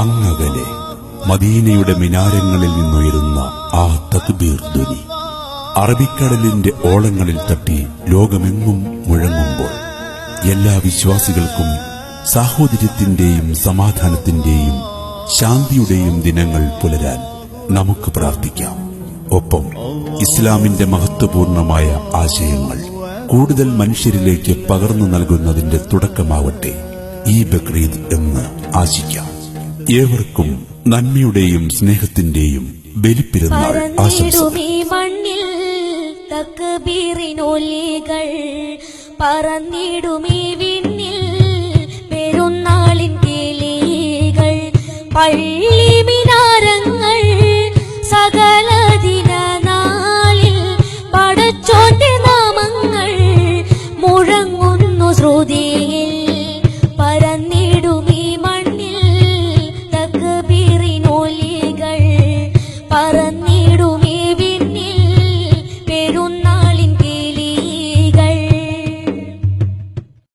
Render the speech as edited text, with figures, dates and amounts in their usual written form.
അങ്ങകലെ മദീനയുടെ മിനാരങ്ങളിൽ നിന്നുയരുന്ന ആ തക്ബീർ ധ്വനി അറബിക്കടലിന്റെ ഓളങ്ങളിൽ തട്ടി ലോകമെങ്ങും മുഴങ്ങുമ്പോൾ എല്ലാ വിശ്വാസികൾക്കും സാഹോദര്യത്തിന്റെയും സമാധാനത്തിന്റെയും ശാന്തിയുടെയും ദിനങ്ങൾ പുലരാൻ നമുക്ക് പ്രാർത്ഥിക്കാം. ഒപ്പം ഇസ്ലാമിന്റെ മഹത്വപൂർണമായ ആശയങ്ങൾ കൂടുതൽ മനുഷ്യരിലേക്ക് പകർന്നു നൽകുന്നതിന്റെ തുടക്കമാവട്ടെ ഈ ബക്രീദ് എന്ന് ആശിക്കാം. ഏവർക്കും നന്മയുടെയും സ്നേഹത്തിന്റെയും ബലിപ്പെരുന്നാൾ ആശംസകൾ. തക്ബീറിനൊലികൾ പറന്നിടുമീ വിണ്ണിൽ പെരുന്നാളിൻ കിളികൾ പള്ളി മിനാരങ്ങൾ സകല ദിനനാളിൽ പടച്ചോന്റെ നാമങ്ങൾ മുഴങ്ങുന്നു ശ്രുതിയിൽ പറന്നിടുമീ മണ്ണിൽ തക്ബീറിനൊലികൾ പറന്നി